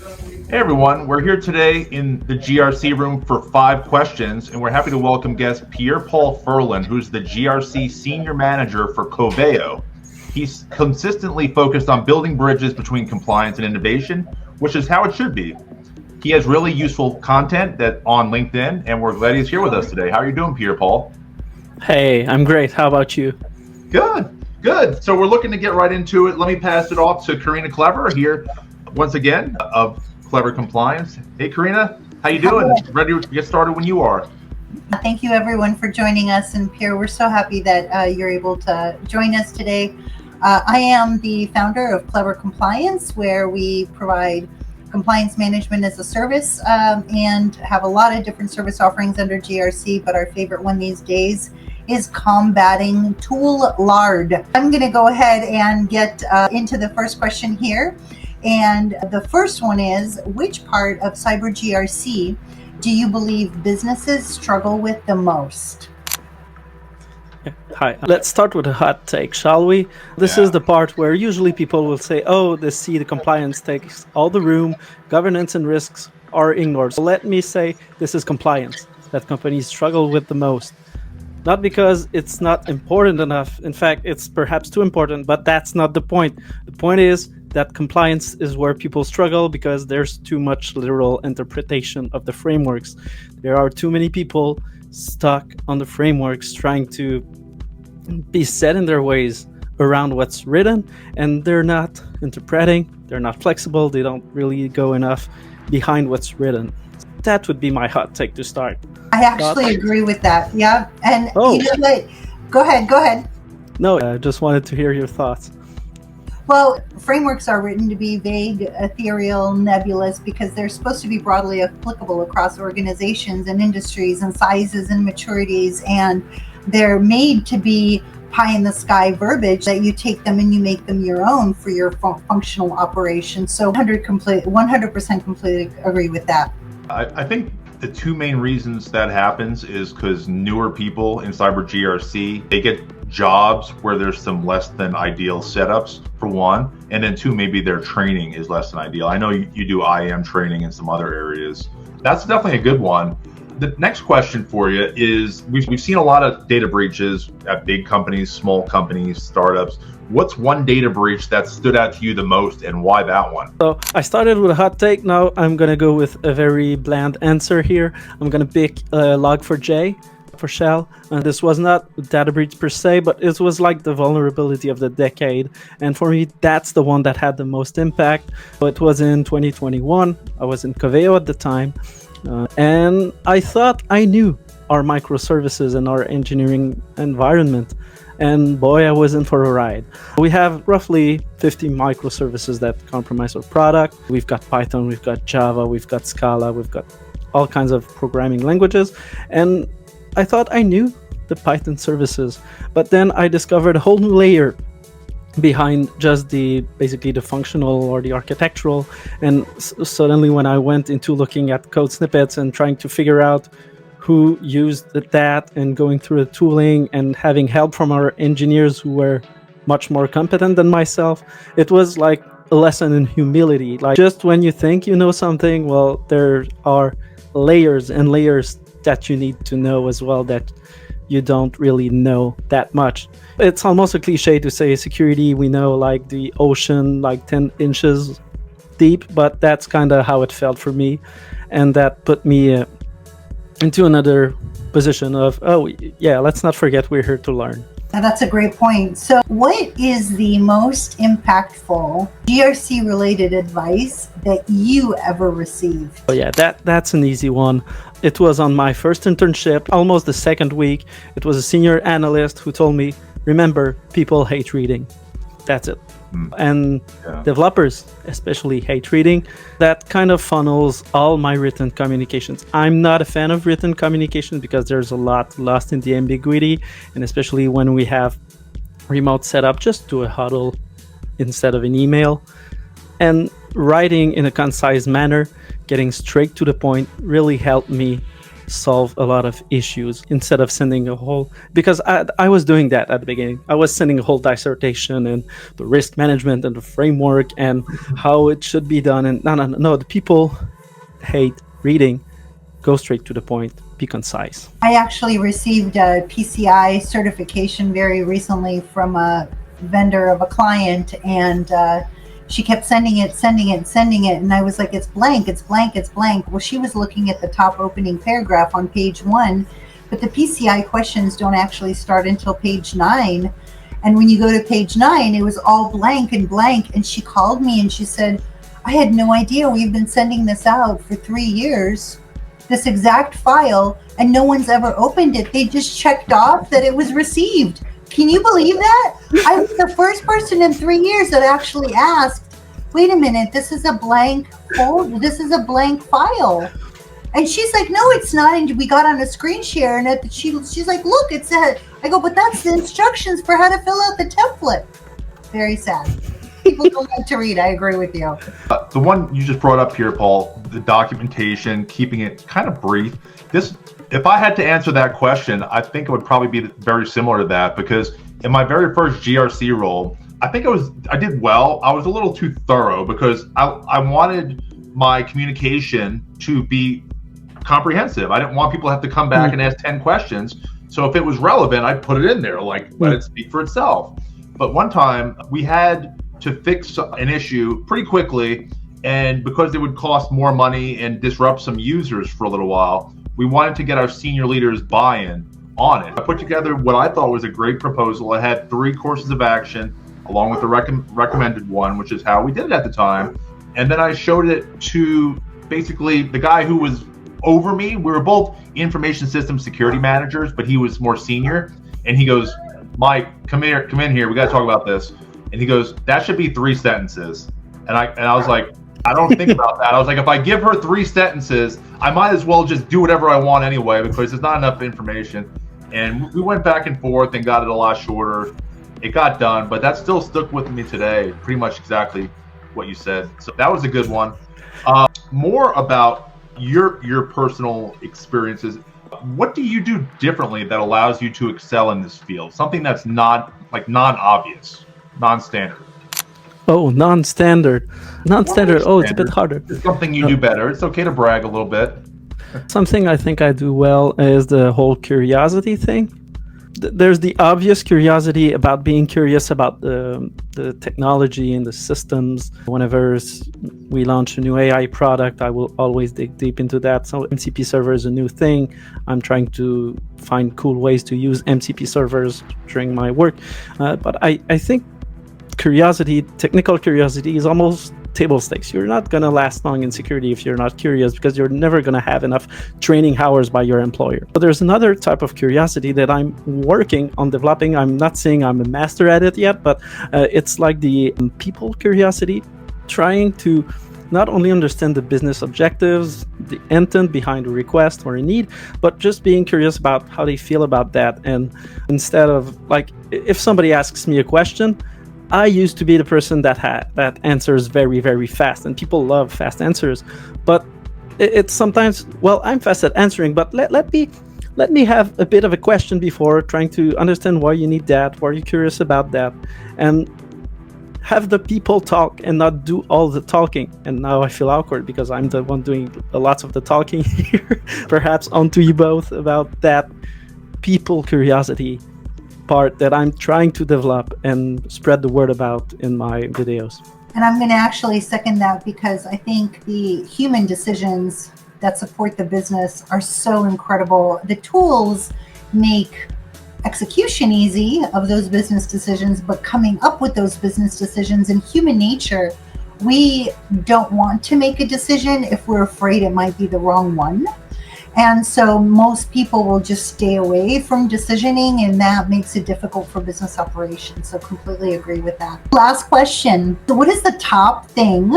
Hey everyone, we're here today in the GRC room for 5 questions, and we're happy to welcome guest Pierre-Paul Ferland, who's the GRC Senior Manager for Coveo. He's consistently focused on building bridges between compliance and innovation, which is how it should be. He has really useful content that on LinkedIn, and we're glad he's here with us today. How are you doing, Pierre-Paul? Hey, I'm great. How about you? Good. So we're looking to get right into it. Let me pass it off to Karina Klever here, once again, of Clever Compliance. Hey, Karina, how you doing? Ready to get started when you are. Thank you, everyone, for joining us. And Pierre, we're so happy that you're able to join us today. I am the founder of Clever Compliance, where we provide compliance management as a service and have a lot of different service offerings under GRC, but our favorite one these days is combating tool lard. I'm going to go ahead and get into the first question here. And the first one is, which part of cyber GRC do you believe businesses struggle with the most? Hi, let's start with a hot take, shall we? This is the part where usually people will say, oh, the compliance takes all the room, governance and risks are ignored. So let me say this is compliance that companies struggle with the most. Not because it's not important enough. In fact, it's perhaps too important, but that's not the point. The point is that compliance is where people struggle because there's too much literal interpretation of the frameworks. There are too many people stuck on the frameworks trying to be set in their ways around what's written, and they're not interpreting, they're not flexible, they don't really go enough behind what's written. That would be my hot take to start. I actually agree with that. Yeah. And you know what? Go ahead. No, I just wanted to hear your thoughts. Well, frameworks are written to be vague, ethereal, nebulous, because they're supposed to be broadly applicable across organizations and industries and sizes and maturities. And they're made to be pie in the sky verbiage that you take them and you make them your own for your functional operation. So 100% completely agree with that. I think the two main reasons that happens is because newer people in cyber GRC, they get jobs where there's some less than ideal setups, for one, and then two, maybe their training is less than ideal. I know you do IAM training in some other areas. That's definitely a good one. The next question for you is, we've seen a lot of data breaches at big companies, small companies, startups. What's one data breach that stood out to you the most, and why that one? So I started with a hot take. Now I'm going to go with a very bland answer here. I'm going to pick Log4j for Shell. And this was not a data breach per se, but it was like the vulnerability of the decade. And for me, that's the one that had the most impact. So it was in 2021. I was in Coveo at the time. And I thought I knew our microservices and our engineering environment. And boy, I was in for a ride. We have roughly 50 microservices that compromise our product. We've got Python, we've got Java, we've got Scala, we've got all kinds of programming languages. And I thought I knew the Python services. But then I discovered a whole new layer behind just basically the functional or the architectural. And suddenly when I went into looking at code snippets and trying to figure out who used that and going through the tooling and having help from our engineers who were much more competent than myself, it was like a lesson in humility. Like, just when you think you know something, well, there are layers and layers that you need to know as well that you don't really know that much. It's almost a cliche to say security, we know like the ocean, like 10 inches deep, but that's kind of how it felt for me. And that put me into another position of, oh yeah, let's not forget we're here to learn. Now, that's a great point. So what is the most impactful GRC-related advice that you ever received? Oh yeah, that's an easy one. It was on my first internship, almost the second week. It was a senior analyst who told me, remember, people hate reading. That's it. And developers especially hate reading. That kind of funnels all my written communications. I'm not a fan of written communication because there's a lot lost in the ambiguity, and especially when we have remote setup, just do a huddle instead of an email. And writing in a concise manner, getting straight to the point really helped me solve a lot of issues instead of sending a whole, because I was doing that at the beginning. I was sending a whole dissertation and the risk management and the framework and how it should be done. And no, the people hate reading. Go straight to the point, be concise. I actually received a PCI certification very recently from a vendor of a client, and she kept sending it, and I was like, it's blank. Well, she was looking at the top opening paragraph on page 1, but the PCI questions don't actually start until page 9. And when you go to page 9, it was all blank. And she called me and she said, I had no idea. We've been sending this out for 3 years, this exact file, and no one's ever opened it. They just checked off that it was received. Can you believe that? I was the first person in 3 years that actually asked, wait a minute, this is a blank folder, this is a blank file. And she's like, no, it's not. And we got on a screen share, and she's like, look, it's a, I go, but that's the instructions for how to fill out the template. Very sad. People don't like to read. I agree with you. The one you just brought up here, Paul, the documentation, keeping it kind of brief. If I had to answer that question, I think it would probably be very similar to that, because in my very first GRC role, I think I did well. I was a little too thorough because I wanted my communication to be comprehensive. I didn't want people to have to come back and ask 10 questions. So if it was relevant, I'd put it in there, like let it speak for itself. But one time we had to fix an issue pretty quickly, and because it would cost more money and disrupt some users for a little while, we wanted to get our senior leaders buy-in on it. I put together what I thought was a great proposal. It had 3 courses of action along with the recommended one, which is how we did it at the time. And then I showed it to basically the guy who was over me. We were both information system security managers, but he was more senior. And he goes, Mike, come in here. We got to talk about this. And he goes, that should be 3 sentences. And I was like, I don't think about that. I was like, if I give her 3 sentences, I might as well just do whatever I want anyway, because there's not enough information. And we went back and forth and got it a lot shorter. It got done, but that still stuck with me today, pretty much exactly what you said. So that was a good one. More about your personal experiences. What do you do differently that allows you to excel in this field? Something that's not like non-obvious, non-standard. Oh, non-standard. Non-standard. Oh, it's a bit harder. It's something you do better. It's okay to brag a little bit. Something I think I do well is the whole curiosity thing. There's the obvious curiosity about being curious about the technology and the systems. Whenever we launch a new AI product, I will always dig deep into that. So MCP server is a new thing. I'm trying to find cool ways to use MCP servers during my work. But I think technical curiosity is almost table stakes. You're not going to last long in security if you're not curious, because you're never going to have enough training hours by your employer. But there's another type of curiosity that I'm working on developing. I'm not saying I'm a master at it yet, but it's like the people curiosity, trying to not only understand the business objectives, the intent behind a request or a need, but just being curious about how they feel about that. And instead of, like, if somebody asks me a question, I used to be the person that answers very, very fast, and people love fast answers. But it's sometimes, well, I'm fast at answering, but let me have a bit of a question before, trying to understand why you need that, why you're curious about that, and have the people talk and not do all the talking. And now I feel awkward because I'm the one doing lots of the talking here. Perhaps onto you both about that people curiosity part that I'm trying to develop and spread the word about in my videos. And I'm going to actually second that, because I think the human decisions that support the business are so incredible. The tools make execution easy of those business decisions, but coming up with those business decisions in human nature, we don't want to make a decision if we're afraid it might be the wrong one. And so most people will just stay away from decisioning, and that makes it difficult for business operations. So completely agree with that. Last question. So what is the top thing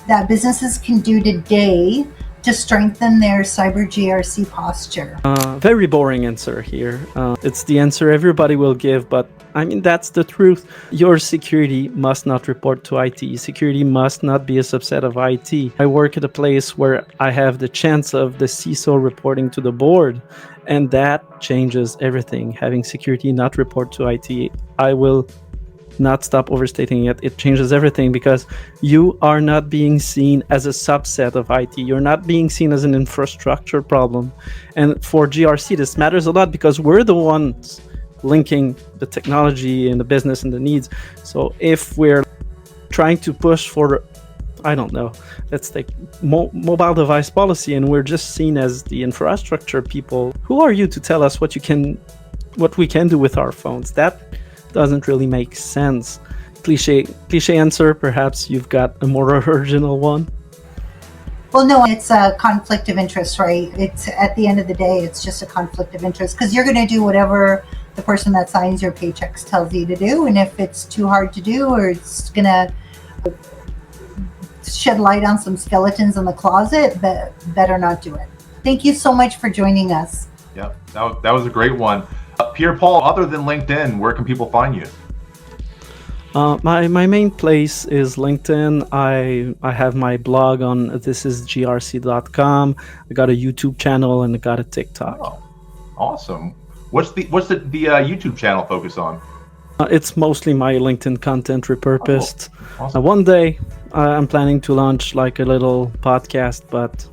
that businesses can do today to strengthen their cyber GRC posture? Very boring answer here. It's the answer everybody will give, but I mean, that's the truth. Your security must not report to IT. Security must not be a subset of IT. I work at a place where I have the chance of the CISO reporting to the board, and that changes everything. Having security not report to IT, I will not stop overstating it. It changes everything because you are not being seen as a subset of IT. You're not being seen as an infrastructure problem. And for GRC, this matters a lot because we're the ones linking the technology and the business and the needs. So if we're trying to push for, I don't know, let's take mobile device policy, and we're just seen as the infrastructure people, who are you to tell us what we can do with our phones? That doesn't really make sense. Cliche answer, perhaps you've got a more original one. Well, no, it's a conflict of interest, right? It's at the end of the day, it's just a conflict of interest because you're going to do whatever the person that signs your paychecks tells you to do. And if it's too hard to do, or it's going to shed light on some skeletons in the closet, better not do it. Thank you so much for joining us. Yeah, that was a great one. Pierre-Paul, other than LinkedIn, where can people find you? My main place is LinkedIn. I have my blog on thisisgrc.com. I got a YouTube channel and I got a TikTok. Oh, awesome. What's the YouTube channel focus on? It's mostly my LinkedIn content repurposed. Oh, cool. Awesome. One day I'm planning to launch like a little podcast, but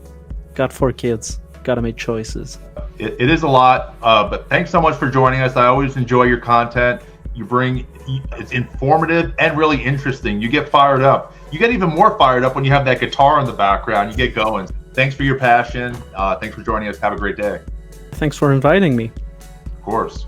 got 4 kids. Got to make choices. It is a lot, but thanks so much for joining us. I always enjoy your content. It's informative and really interesting. You get fired up. You get even more fired up when you have that guitar in the background. You get going. Thanks for your passion. Thanks for joining us. Have a great day. Thanks for inviting me. Of course.